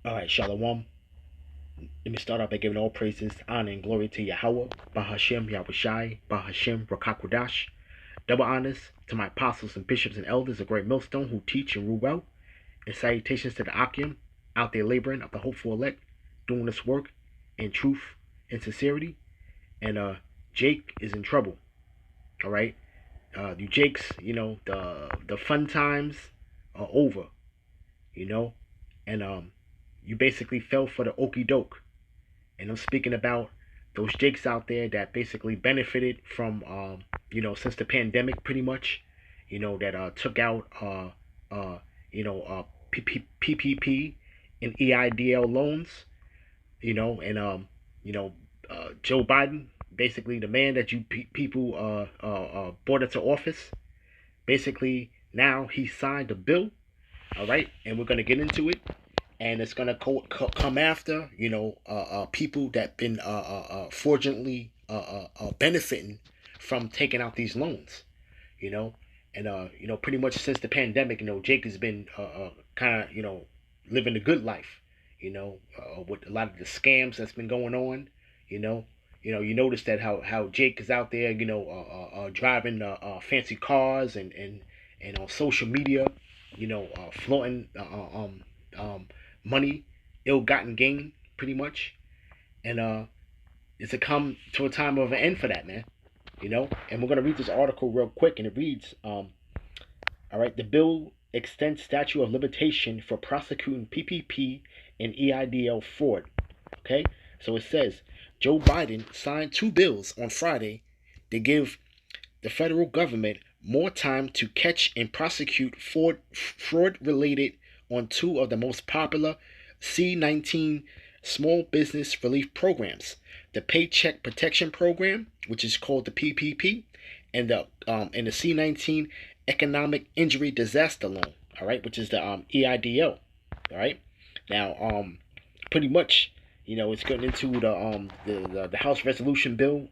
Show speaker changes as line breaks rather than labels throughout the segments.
All right, Shalom. Let me start off by giving all praises, honor, and glory to Yahweh, Bahashem, Yahushai, Bahashem, Rakakwadash. Double honors to my apostles and bishops and elders of Great Millstone who teach and rule well. And salutations to the Akim out there laboring of the hopeful elect, doing this work in truth and sincerity. And Jake is in trouble. All right, you Jakes, the fun times are over. You know, and you basically fell for the okey doke. And I'm speaking about those Jakes out there that basically benefited from, since the pandemic, pretty much, that took out, uh, PPP and EIDL loans, and Joe Biden, basically the man that you people brought into office, basically now he signed a bill, all right, and we're gonna get into it, and it's gonna come after people that been fraudulently benefiting from taking out these loans, you know, and pretty much since the pandemic, Jake has been kind of living a good life, with a lot of the scams that's been going on, you know. You notice that how Jake is out there, driving fancy cars and on social media, flaunting money, ill-gotten gain, pretty much, and it's a come to a time of an end for that, man. And we're gonna read this article real quick, and it reads, all right, the bill extends statute of limitation for prosecuting PPP and EIDL fraud. Okay, so it says Joe Biden signed two bills on Friday that give the federal government more time to catch and prosecute fraud related on two of the most popular C-19 small business relief programs, the Paycheck Protection Program, which is called the PPP, and the C-19 Economic Injury Disaster Loan, all right, which is the EIDL, all right. Now, pretty much, it's getting into the House Resolution Bill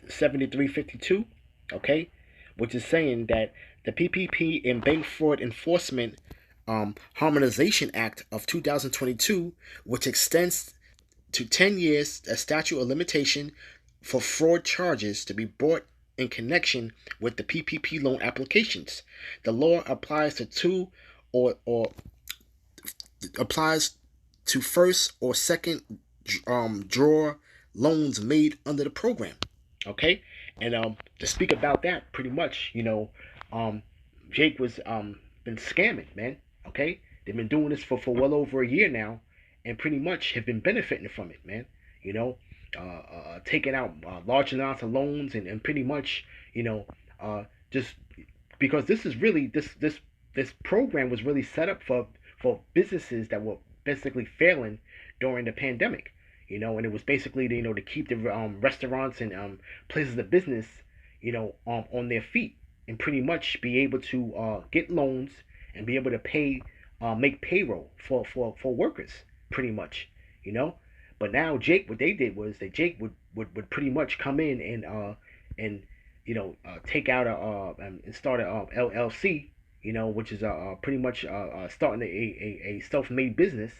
7352, okay, which is saying that the PPP and Bank Fraud Enforcement Harmonization Act of 2022, which extends to 10 years a statute of limitation for fraud charges to be brought in connection with the PPP loan applications. The law applies to two or applies to first or second drawer loans made under the program. Okay, and to speak about that, pretty much, Jake was been scamming, man. Okay, they've been doing this for well over a year now, and pretty much have been benefiting from it, man. You know, taking out large amounts of loans and pretty much, just because this is really this program was really set up for businesses that were basically failing during the pandemic, and it was basically to keep the restaurants and places of business, on their feet and pretty much be able to get loans and be able to pay, make payroll for workers, pretty much, you know. But now Jake, what they did was that Jake would pretty much come in and take out and start a LLC, which is pretty much starting a self-made business,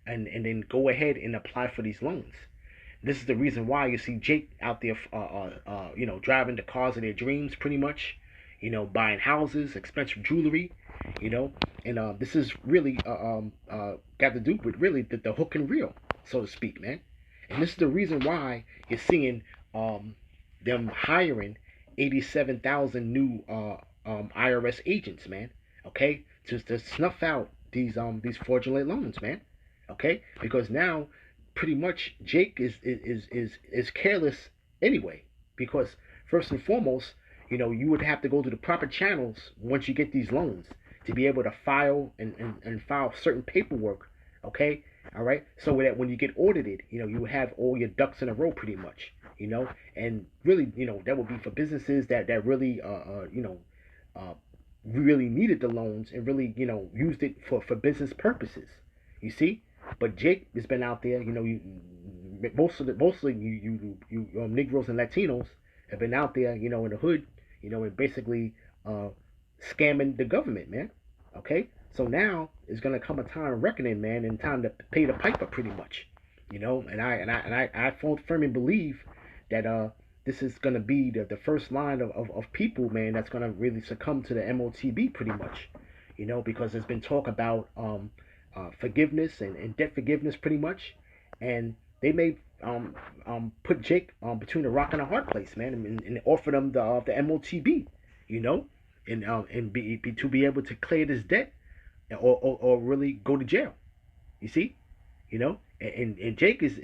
and then go ahead and apply for these loans. This is the reason why you see Jake out there, driving the cars of their dreams, pretty much, buying houses, expensive jewelry, and this is really got to do with really the hook and reel, so to speak, man. And this is the reason why you're seeing them hiring 87,000 new IRS agents, man. Okay, to snuff out these fraudulent loans, man. Okay, because now pretty much Jake is careless anyway. Because first and foremost, you would have to go to the proper channels once you get these loans to be able to file and file certain paperwork. Okay, all right, so that when you get audited, you have all your ducks in a row, pretty much. And really, that would be for businesses that really uh, really needed the loans and really used it for business purposes. You see, but Jake has been out there. Mostly you Negroes and Latinos have been out there, in the hood, and basically uh, scamming the government, man. Okay, So now is gonna come a time of reckoning, man, and time to pay the piper, pretty much. I firmly believe that this is gonna be the first line of people, man, that's gonna really succumb to the MOTB, pretty much. Because there's been talk about forgiveness and debt forgiveness, pretty much, and they may put Jake between a rock and a hard place, man, and offer them the MOTB, you know, and to be able to clear this debt, or really go to jail. You see, and Jake is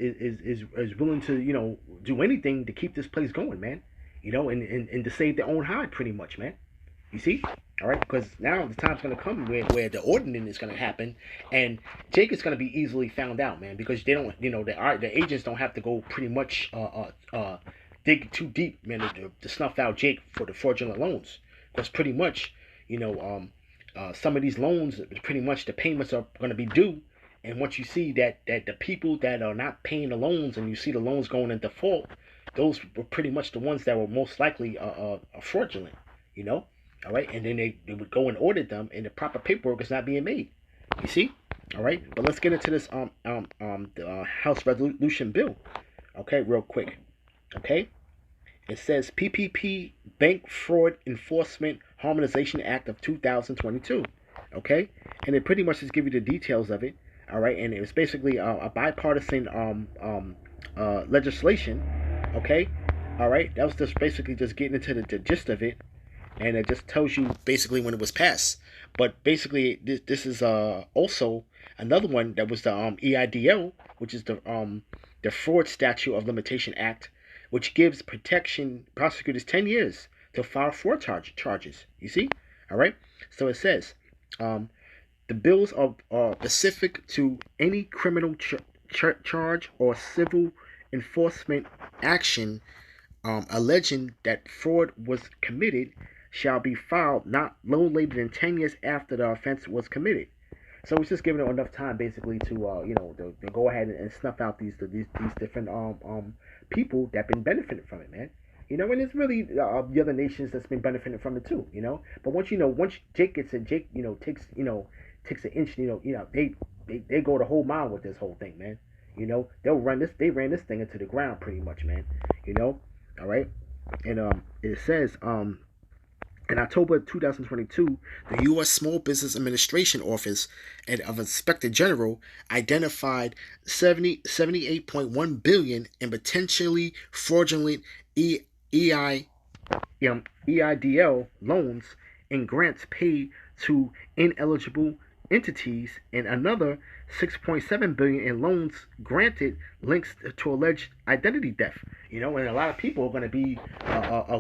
willing to do anything to keep this place going, man. And to save their own hide, pretty much, man. You see? All right, because now the time's gonna come where the ordering is gonna happen, and Jake is gonna be easily found out, man, because they don't, the agents don't have to go pretty much dig too deep, man, to snuff out Jake for the fraudulent loans, because pretty much, some of these loans, pretty much the payments are gonna be due, and once you see that the people that are not paying the loans, and you see the loans going in default, those were pretty much the ones that were most likely fraudulent, you know. All right, and then they would go and audit them, and the proper paperwork is not being made. You see, all right. But let's get into this the House Resolution Bill. Okay, real quick. Okay, it says PPP Bank Fraud Enforcement Harmonization Act of 2022. Okay, and it pretty much just give you the details of it. All right, and it was basically a bipartisan legislation. Okay, all right. That was just basically just getting into the gist of it, and it just tells you basically when it was passed. But basically, this is also another one that was the EIDL, which is the Fraud Statute of Limitation Act, which gives protection prosecutors 10 years to file fraud charges. You see, all right. So it says the bills are specific to any criminal charge or civil enforcement action alleging that fraud was committed shall be filed not no later than 10 years after the offense was committed. So it's just giving them enough time, basically, to to go ahead and snuff out these different people that been benefiting from it, man. And it's really the other nations that's been benefiting from it too. But once Jake gets it, Jake takes an inch. They go the whole mile with this whole thing, man. They'll run this. They ran this thing into the ground, pretty much, man. All right, and it says in October 2022, the U.S. Small Business Administration Office of Inspector General identified 78.1 billion in potentially fraudulent EIDL loans and grants paid to ineligible entities, and another 6.7 billion in loans granted links to alleged identity theft. And a lot of people are going to be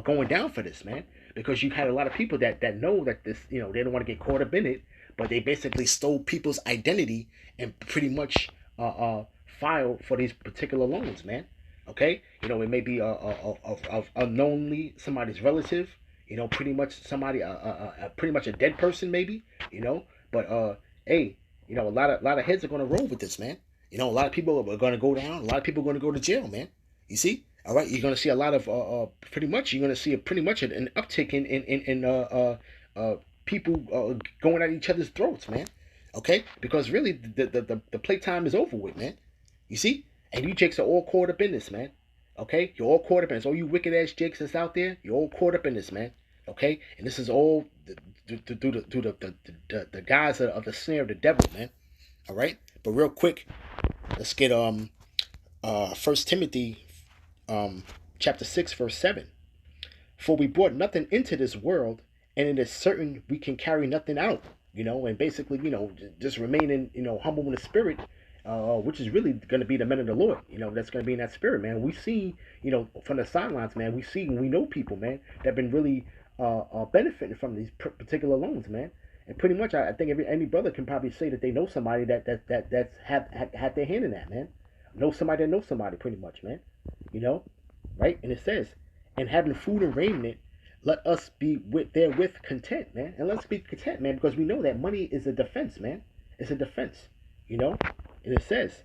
going down for this, man, because you had a lot of people that know that this, they don't want to get caught up in it, but they basically stole people's identity and pretty much filed for these particular loans, man. Okay, it may be of unknowingly somebody's relative, pretty much somebody, pretty much a dead person, maybe, but hey, a lot of heads are gonna roll with this, man. A lot of people are gonna go down. A lot of people are gonna go to jail, man. You see, all right. You're gonna see a lot of pretty much. You're gonna see pretty much an uptick in people going at each other's throats, man. Okay, because really the playtime is over with, man. You see, and you Jakes are all caught up in this, man. Okay, you're all caught up in this. All you wicked ass Jakes that's out there, you're all caught up in this, man. Okay, and this is all the guys of the snare of the devil, man. All right, but real quick, let's get 1 Timothy chapter 6 verse 7. For we brought nothing into this world, and it is certain we can carry nothing out. And basically, just remaining, humble in the spirit, which is really going to be the men of the Lord. That's going to be in that spirit, man. We see, from the sidelines, man. We know people, man, that have been really benefiting from these particular loans, man. And pretty much, I think any brother can probably say that they know somebody that's had their hand in that, man. Know somebody that knows somebody, pretty much, man. Right? And it says, and having food and raiment, let us be therewith content, man. And let's be content, man, because we know that money is a defense, man. It's a defense, And it says,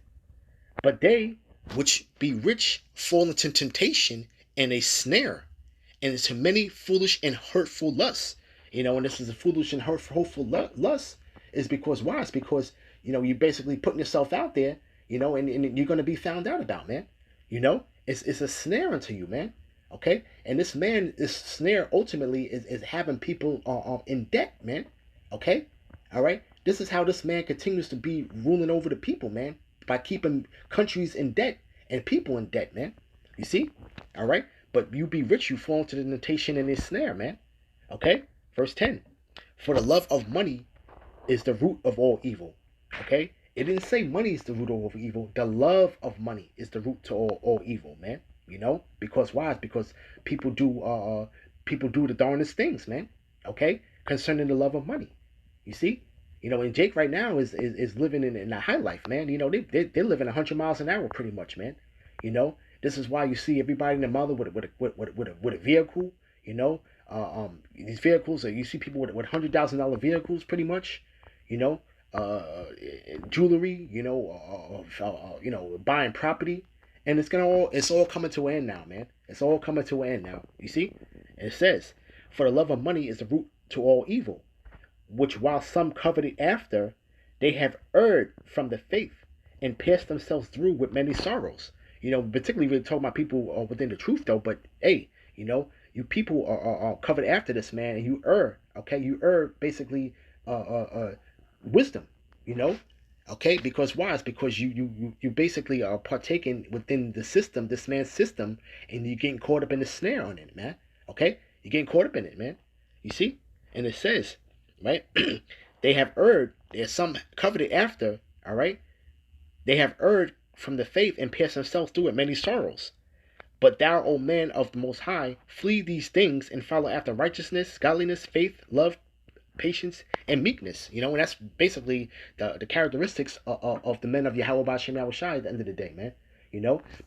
but they which be rich fall into temptation and a snare, and into many foolish and hurtful lusts. And this is a foolish and hurtful lust. is because why? It's because, you're basically putting yourself out there, and you're going to be found out about, man. It's a snare unto you, man. Okay? And this snare ultimately is having people in debt, man. Okay? All right? This is how this man continues to be ruling over the people, man, by keeping countries in debt and people in debt, man. You see? All right? But you be rich, you fall into the temptation and this snare, man. Okay? Verse 10. For the love of money is the root of all evil. Okay? It didn't say money is the root of all evil. The love of money is the root to all evil, man. Because why? It's because people do the darndest things, man. Okay? Concerning the love of money. You see? And Jake right now is living in a high life, man. They're living 100 miles an hour pretty much, man. This is why you see everybody in the mother with a vehicle, these vehicles, you see people with $100,000 vehicles pretty much, jewelry, buying property. And it's all coming to an end now, man. It's all coming to an end now. You see? And it says, for the love of money is the root to all evil, which while some coveted after, they have erred from the faith and passed themselves through with many sorrows. Particularly we're talking about people within the truth, though. But hey, you people are covered after this, man, and you err. Okay, you err basically wisdom. Okay, because why? It's because you basically are partaking within the system, this man's system, and you're getting caught up in the snare on it, man. Okay, you're getting caught up in it, man. You see, and it says, right? They have erred. There's some coveted after. All right, they have erred from the faith and passed themselves through it many sorrows. But thou, O man of the Most High, flee these things and follow after righteousness, godliness, faith, love, patience, and meekness. And that's basically the characteristics of the men of Yahweh Hashem Yahushai at the end of the day, man.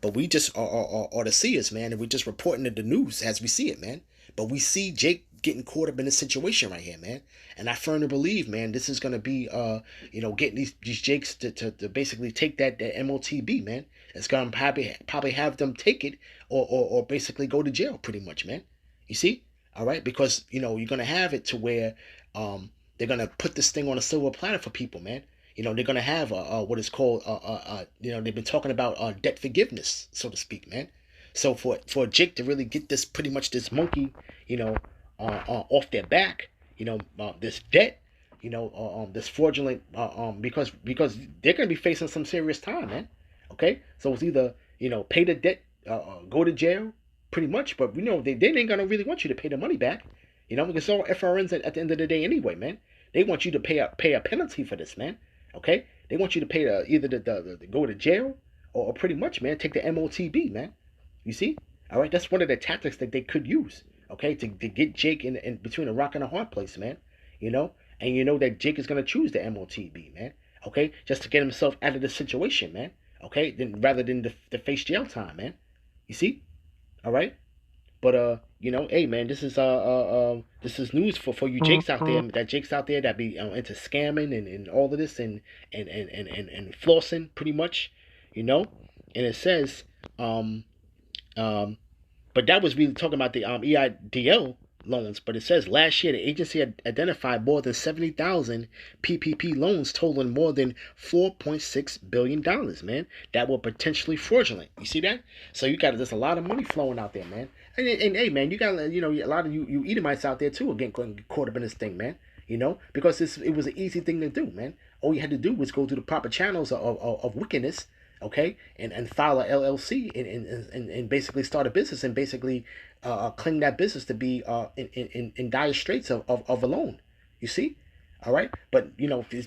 But we just are the seers, man, and we're just reporting the news as we see it, man. But we see Jake getting caught up in this situation right here, man. And I firmly believe, man, this is gonna be getting these Jakes to basically take that MOTB, man. It's gonna probably have them take it or basically go to jail pretty much, man. You see? All right, because you're gonna have it to where they're gonna put this thing on a silver platter for people, man. They're gonna have what is called they've been talking about debt forgiveness, so to speak, man. So for Jake to really get this pretty much this monkey, off their back, this debt, this fraudulent, because they're gonna be facing some serious time, man. Okay, so it's either pay the debt, go to jail, pretty much, but they ain't gonna really want you to pay the money back, because it's all FRNs at the end of the day anyway, man. They want you to pay a penalty for this, man. Okay, they want you to pay either the go to jail or pretty much, man, take the MOTB, man. You see? All right, that's one of the tactics that they could use, okay, to get Jake in between a rock and a hard place, man. And that Jake is gonna choose the MOTB, man. Okay, just to get himself out of the situation, man. Okay, then rather than the face jail time, man. You see? All right. But hey, man, this is news for you Jakes out there. That Jakes out there that be into scamming and all of this and flossing pretty much, And it says but that was really talking about the EIDL loans. But it says last year the agency had identified more than 70,000 PPP loans totaling more than $4.6 billion, man, that were potentially fraudulent. You see that? So there's a lot of money flowing out there, man. And hey, man, you got a lot of you Edomites out there too again getting caught up in this thing, man. Because it was an easy thing to do, man. All you had to do was go through the proper channels of wickedness, okay, and file a LLC and basically start a business and basically claim that business to be in dire straits of a loan. You see? All right, but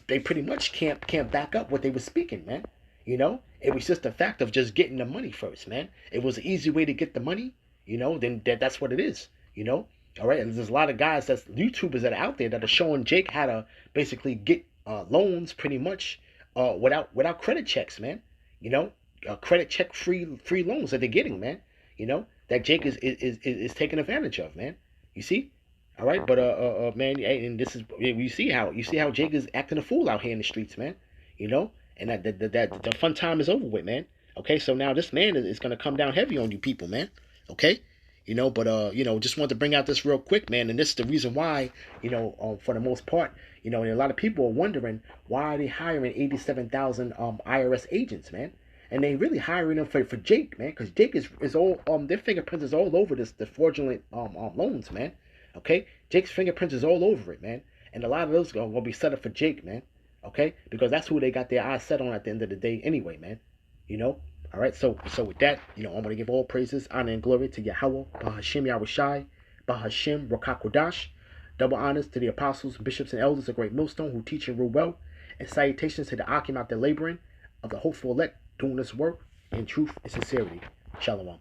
they pretty much can't back up what they were speaking, man. It was just the fact of just getting the money first, man. It was an easy way to get the money, then that's what it is, All right, and there's a lot of guys that's YouTubers that are out there that are showing Jake how to basically get loans pretty much without credit checks, man. Credit check free loans that they're getting, man. That Jake is taking advantage of, man. You see? All right, but man, and this is you see how Jake is acting a fool out here in the streets, man. And that the fun time is over with, man. Okay, so now this man is gonna come down heavy on you people, man. Okay. But just wanted to bring out this real quick, man, and this is the reason why, for the most part, You know, and a lot of people are wondering why are they hiring 87,000 IRS agents, man? And they really hiring them for Jake, man, because Jake is all their fingerprints is all over the fraudulent loans, man. Okay, Jake's fingerprints is all over it, man. And a lot of those are gonna be set up for Jake, man. Okay, because that's who they got their eyes set on at the end of the day, anyway, man. You know. All right, so with that, you know, I'm gonna give all praises, honor, and glory to Yahweh, Bahashim Yahushai, Bahashim Rokakodash. Double honors to the apostles, bishops, and elders of Great Millstone who teach and rule well, and salutations to the Akim out there laboring of the hopeful elect doing this work in truth and sincerity. Shalom.